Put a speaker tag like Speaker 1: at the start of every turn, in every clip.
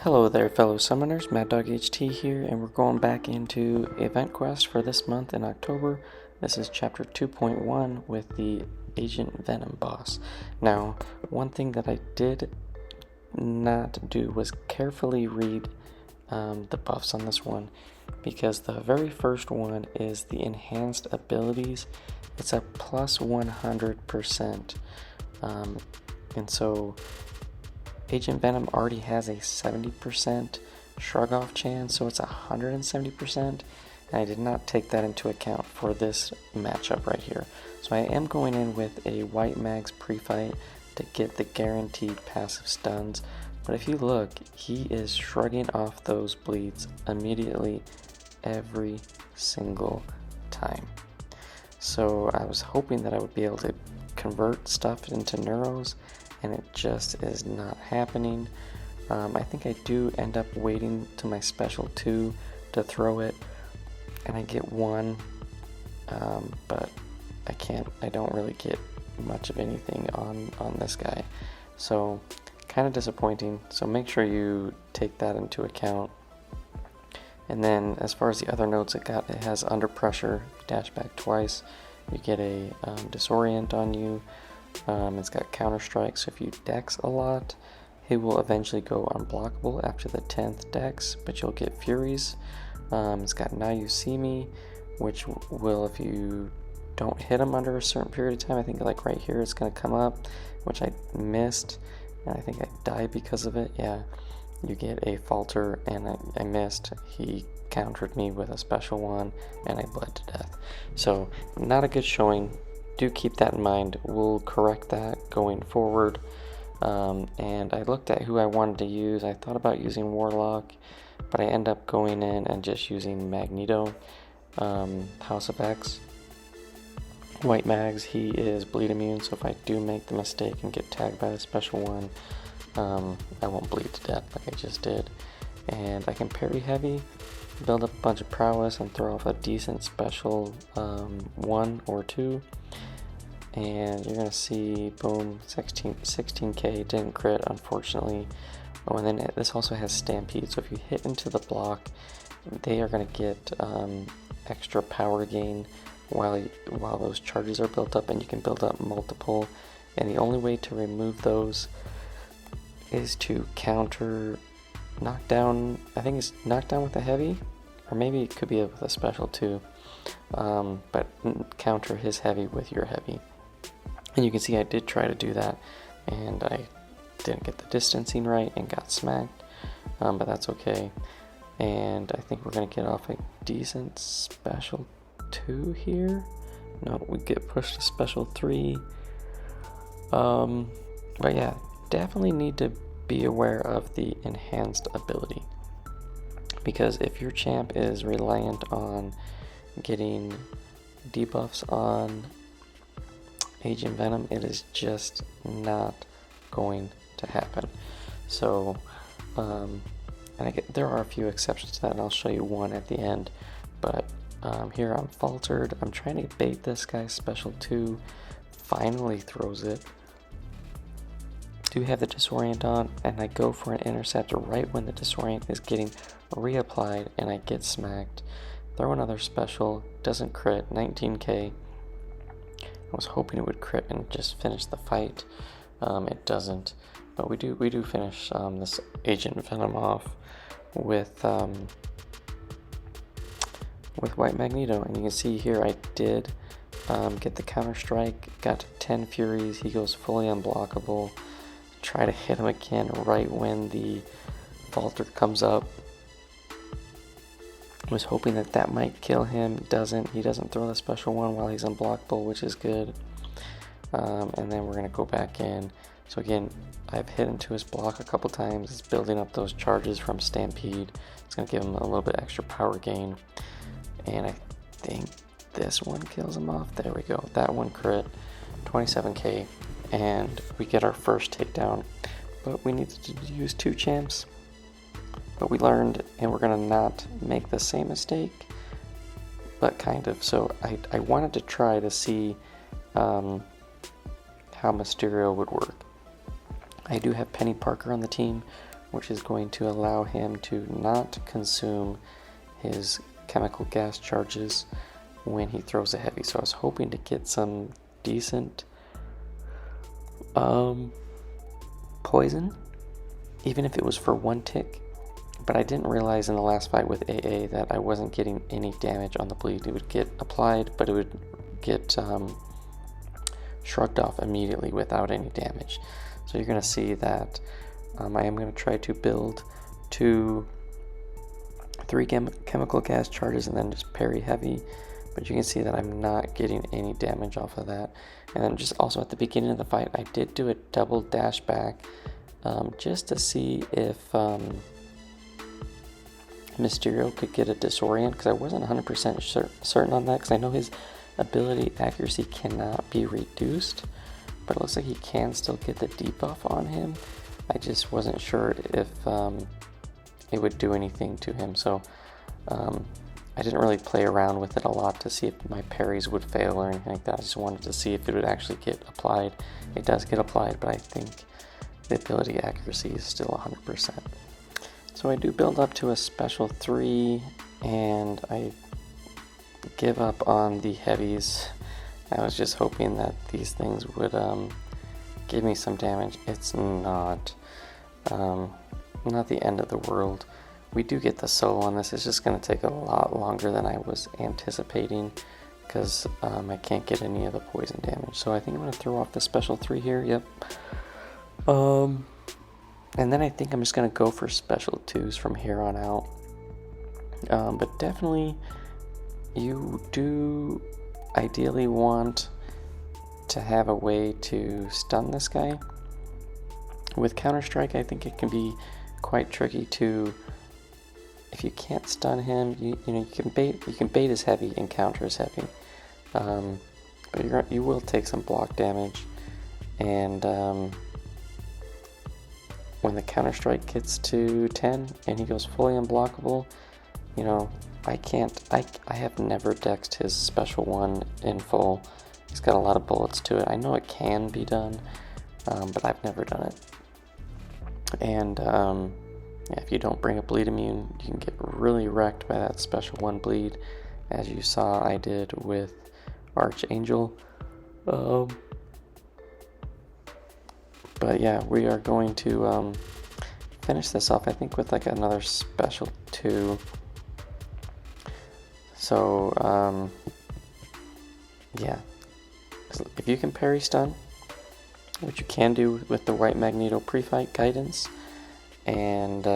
Speaker 1: Hello there fellow summoners, Mad Dog HT here, and we're going back into Event Quest for this month in October. This is chapter 2.1 with the Agent Venom boss. Now, one thing that I did not do was carefully read the buffs on this one, because the very first one is the enhanced abilities. It's a plus 100%, and so Agent Venom already has a 70% shrug off chance, so it's 170%, and I did not take that into account for this matchup right here. So I am going in with a WhMags pre-fight to get the guaranteed passive stuns, but if you look, he is shrugging off those bleeds immediately every single time. So I was hoping that I would be able to convert stuff into neuros, and it just is not happening. I think I do end up waiting to my special 2 to throw it, and I get 1, but I don't really get much of anything on this guy. So kind of disappointing, so make sure you take that into account. And then as far as the other notes, it has under pressure, dash back twice, you get a disorient on you. It's got Counterstrike, so if you dex a lot, he will eventually go unblockable after the 10th dex, but you'll get Furies. It's got Now You See Me, which will, if you don't hit him under a certain period of time, I think like right here it's going to come up, which I missed, and I think I died because of it. Yeah, you get a falter, and I missed. He countered me with a special one, and I bled to death. So not a good showing. Do keep that in mind. We'll correct that going forward. And I looked at who I wanted to use. I thought about using Warlock, but I end up going in and just using Magneto House of X. WhMags, he is bleed immune, so if I do make the mistake and get tagged by the special one, I won't bleed to death like I just did. And I can parry heavy, build up a bunch of prowess, and throw off a decent special 1 or 2. And you're gonna see, boom, 16k, didn't crit, unfortunately. Oh, and then this also has Stampede, so if you hit into the block, they are gonna get extra power gain while those charges are built up, and you can build up multiple. And the only way to remove those is to counter knockdown. I think it's knockdown with a heavy, or maybe it could be with a special too. But counter his heavy with your heavy. And you can see I did try to do that, and I didn't get the distancing right and got smacked, but that's okay. And I think we're going to get off a decent special 2 here. No, we get pushed to special 3. But yeah, definitely need to be aware of the enhanced ability, because if your champ is reliant on getting debuffs on Agent Venom, it is just not going to happen. So, and there are a few exceptions to that, and I'll show you one at the end. But here I'm faltered. I'm trying to bait this guy's special 2. Finally throws it. Do have the disorient on, and I go for an intercept right when the disorient is getting reapplied, and I get smacked. Throw another special, doesn't crit, 19k. I was hoping it would crit and just finish the fight. It doesn't, but we do finish this Agent Venom off with White Magneto, and you can see here I did get the Counterstrike, got to 10 Furies. He goes fully unblockable. Try to hit him again right when the falter comes up. Was hoping that might kill him. Doesn't. He doesn't throw the special one while he's unblockable, which is good. And then we're gonna go back in. So again, I've hit into his block a couple times. It's building up those charges from Stampede. It's gonna give him a little bit extra power gain. And I think this one kills him off. There we go. That one crit, 27k, and we get our first takedown. But we needed to use 2 champs. But we learned, and we're gonna not make the same mistake, but kind of. So I wanted to try to see how Mysterio would work. I do have Penny Parker on the team, which is going to allow him to not consume his chemical gas charges when he throws a heavy. So I was hoping to get some decent poison, even if it was for one tick. But I didn't realize in the last fight with AA that I wasn't getting any damage on the bleed. It would get applied, but it would get shrugged off immediately without any damage. So you're going to see that I am going to try to build 3 chemical gas charges and then just parry heavy. But you can see that I'm not getting any damage off of that. And then just also at the beginning of the fight, I did do a double dash back just to see if Mysterio could get a disorient, because I wasn't 100% certain on that, because I know his ability accuracy cannot be reduced, but it looks like he can still get the debuff on him. I just wasn't sure if it would do anything to him, so I didn't really play around with it a lot to see if my parries would fail or anything like that. I just wanted to see if it would actually get applied. It does get applied, but I think the ability accuracy is still 100%. So I do build up to a special 3, and I give up on the heavies. I was just hoping that these things would give me some damage. It's not the end of the world. We do get the solo on this. It's just going to take a lot longer than I was anticipating, because I can't get any of the poison damage. So I think I'm going to throw off the special 3 here. Yep. And then I think I'm just going to go for special 2s from here on out. But definitely, you do ideally want to have a way to stun this guy. With Counterstrike, I think it can be quite tricky to, if you can't stun him, you can bait his heavy and counter his heavy. But you will take some block damage, and when the Counterstrike gets to 10 and he goes fully unblockable, I have never dexed his special 1 in full. He's got a lot of bullets to it. I know it can be done, but I've never done it. And if you don't bring a bleed immune, you can get really wrecked by that special 1 bleed, as you saw I did with Archangel. But yeah, we are going to finish this off, I think, with like another special 2. So, yeah. If you can parry stun, which you can do with the White Magneto prefight guidance, and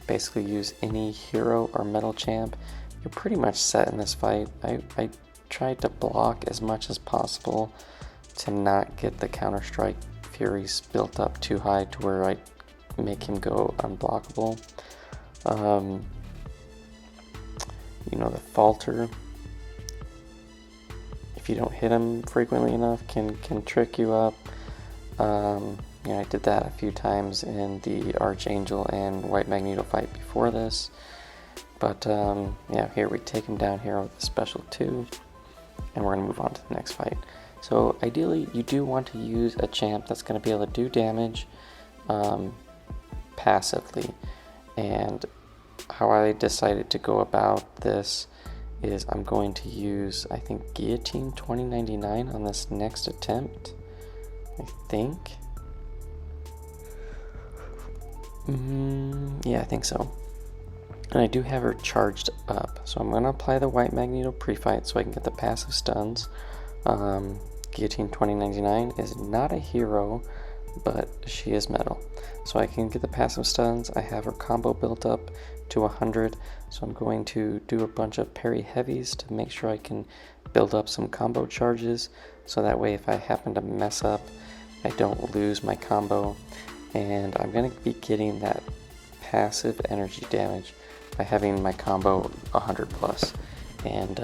Speaker 1: basically use any hero or metal champ, you're pretty much set in this fight. I tried to block as much as possible to not get the Counterstrike Furies built up too high to where I make him go unblockable. The falter, if you don't hit him frequently enough, can trick you up. I did that a few times in the Archangel and White Magneto fight before this. But here we take him down here with a special 2, and we're going to move on to the next fight. So ideally, you do want to use a champ that's going to be able to do damage passively. And how I decided to go about this is I'm going to use, I think, Guillotine 2099 on this next attempt. I think. Yeah, I think so. And I do have her charged up. So I'm going to apply the White Magneto prefight so I can get the passive stuns. Guillotine 2099 is not a hero, but she is metal. So I can get the passive stuns. I have her combo built up to 100. So I'm going to do a bunch of parry heavies to make sure I can build up some combo charges. So that way if I happen to mess up, I don't lose my combo. And I'm going to be getting that passive energy damage by having my combo 100 plus. And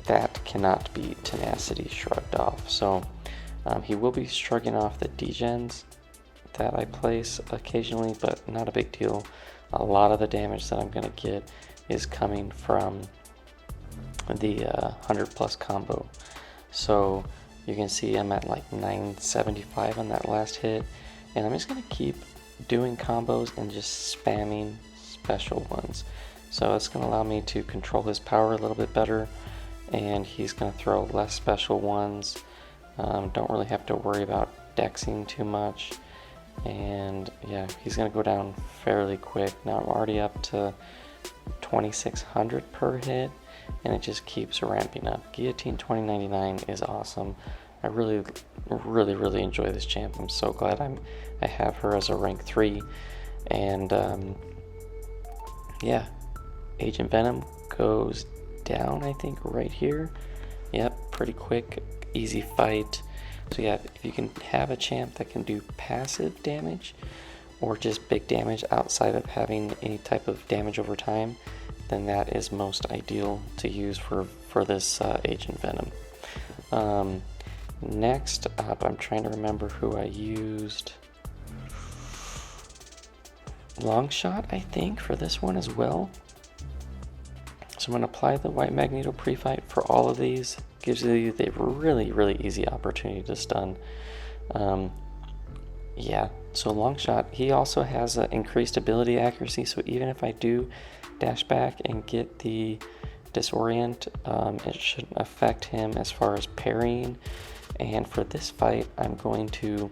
Speaker 1: that cannot be tenacity shrugged off. So he will be shrugging off the degens that I place occasionally, but not a big deal. A lot of the damage that I'm going to get is coming from the 100 plus combo. So you can see I'm at like 975 on that last hit, and I'm just going to keep doing combos and just spamming special ones. So it's going to allow me to control his power a little bit better, and he's going to throw less special ones. Don't really have to worry about dexing too much, and yeah, he's going to go down fairly quick. Now I'm already up to 2600 per hit, and it just keeps ramping up. Guillotine 2099 is awesome. I really enjoy this champ. I'm so glad I have her as a rank 3, and yeah, Agent Venom goes down, I think, right here. Yep, pretty quick, easy fight. So yeah, if you can have a champ that can do passive damage or just big damage outside of having any type of damage over time, then that is most ideal to use for this Agent Venom. Next up, I'm trying to remember who I used. Longshot, I think, for this one as well. So I'm going to apply the white Magneto prefight for all of these. Gives you the really easy opportunity to stun. Yeah, so Longshot, he also has an increased ability accuracy, so even if I do dash back and get the disorient, it shouldn't affect him as far as parrying. And for this fight, I'm going to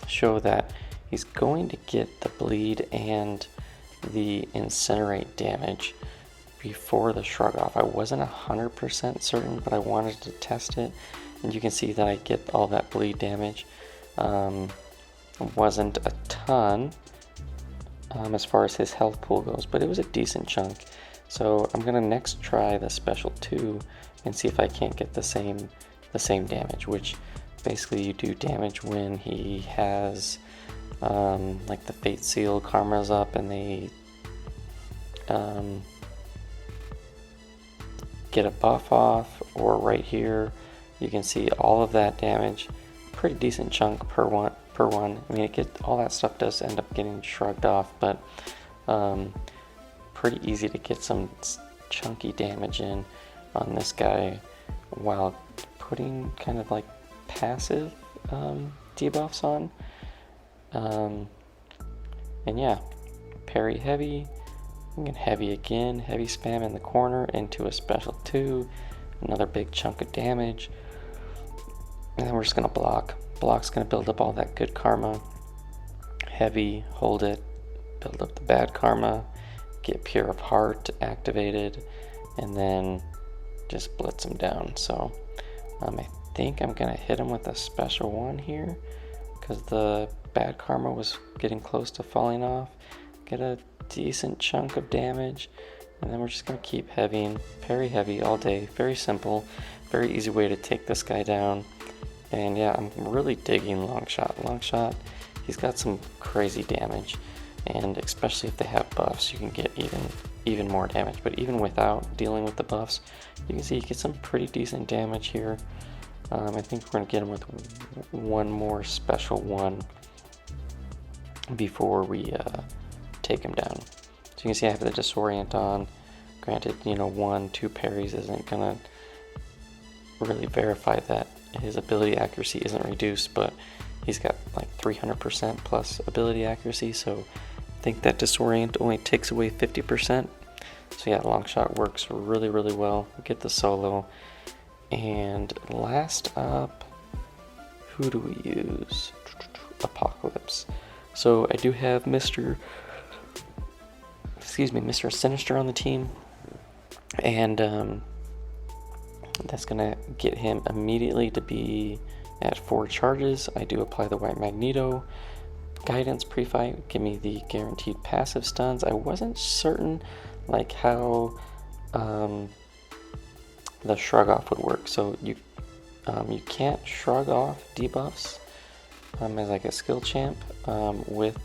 Speaker 1: show that he's going to get the bleed and the incinerate damage before the shrug off. I wasn't 100% certain, but I wanted to test it, and you can see that I get all that bleed damage. Wasn't a ton as far as his health pool goes, but it was a decent chunk. So I'm gonna next try the special 2 and see if I can't get the same damage, which basically you do damage when he has like the Fate Seal Karma's up and they get a buff off, or right here you can see all of that damage. Pretty decent chunk per one. I mean, all that stuff does end up getting shrugged off, but pretty easy to get some chunky damage in on this guy while putting kind of like passive debuffs on. And yeah, parry heavy, and heavy again, heavy spam in the corner into a special 2, another big chunk of damage, and then we're just gonna block. Block's gonna build up all that good karma. Heavy, hold it, build up the bad karma, get Pure of Heart activated, and then just blitz him down. So I think I'm gonna hit him with a special 1 here, because the bad karma was getting close to falling off. Get a decent chunk of damage, and then we're just gonna keep heavying, parry heavy all day. Very simple, very easy way to take this guy down. And yeah, I'm really digging Longshot. Longshot, he's got some crazy damage, and especially if they have buffs, you can get even more damage. But even without dealing with the buffs, you can see you get some pretty decent damage here. I think we're gonna get him with one more special 1 before we take him down. So you can see I have the disorient on. Granted, 1-2 parries isn't gonna really verify that his ability accuracy isn't reduced, but he's got like 300% plus ability accuracy, so I think that disorient only takes away 50%. So yeah, Longshot works really well. Get the solo. And last up, who do we use? Apocalypse. So I do have Mr. Sinister on the team, and that's gonna get him immediately to be at 4 charges. I do apply the white Magneto guidance pre-fight, give me the guaranteed passive stuns. I wasn't certain like how the shrug off would work. So you can't shrug off debuffs as like a skill champ with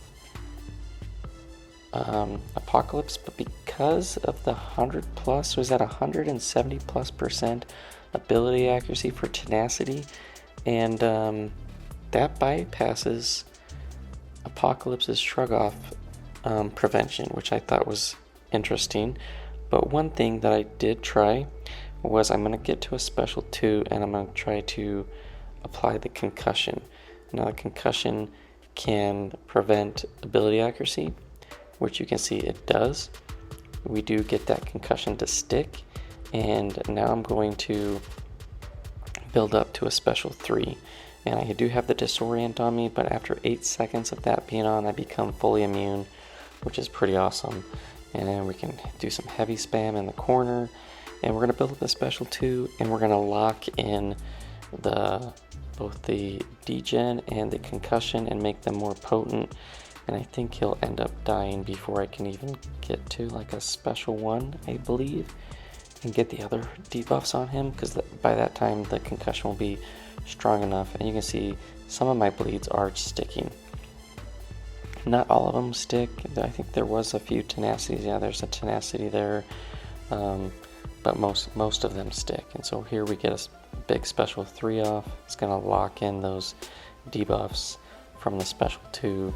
Speaker 1: Apocalypse, but because of the 100 plus, was that 170 plus % ability accuracy for tenacity, and that bypasses Apocalypse's shrug off prevention, which I thought was interesting. But one thing that I did try was I'm going to get to a special 2 and I'm going to try to apply the concussion. Now the concussion can prevent ability accuracy, which you can see it does. We do get that concussion to stick, and now I'm going to build up to a special 3. And I do have the disorient on me, but after 8 seconds of that being on, I become fully immune, which is pretty awesome. And we can do some heavy spam in the corner, and we're going to build up a special 2, and we're going to lock in both the degen and the concussion and make them more potent. And I think he'll end up dying before I can even get to like a special 1, I believe, and get the other debuffs on him, because by that time the concussion will be strong enough. And you can see some of my bleeds are sticking. Not all of them stick. I think there was a few tenacities. Yeah, there's a tenacity there, but most of them stick. And so here we get a big special 3 off. It's gonna lock in those debuffs from the special 2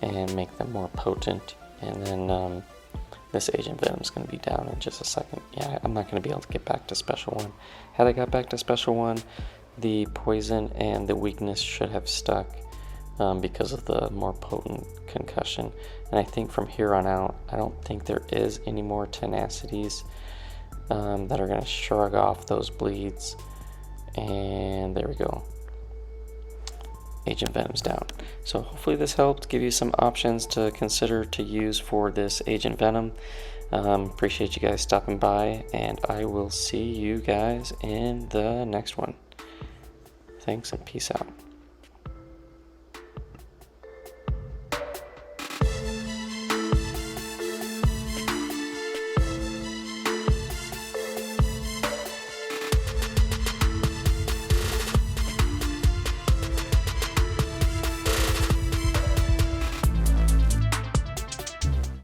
Speaker 1: and make them more potent. And then this Agent Venom is going to be down in just a second. Yeah, I'm not going to be able to get back to special 1. Had I got back to special 1, the poison and the weakness should have stuck because of the more potent concussion. And I think from here on out, I don't think there is any more tenacities that are going to shrug off those bleeds. And there we go. Agent Venom's down. So hopefully this helped give you some options to consider to use for this Agent Venom. Appreciate you guys stopping by, and I will see you guys in the next one. Thanks and peace out.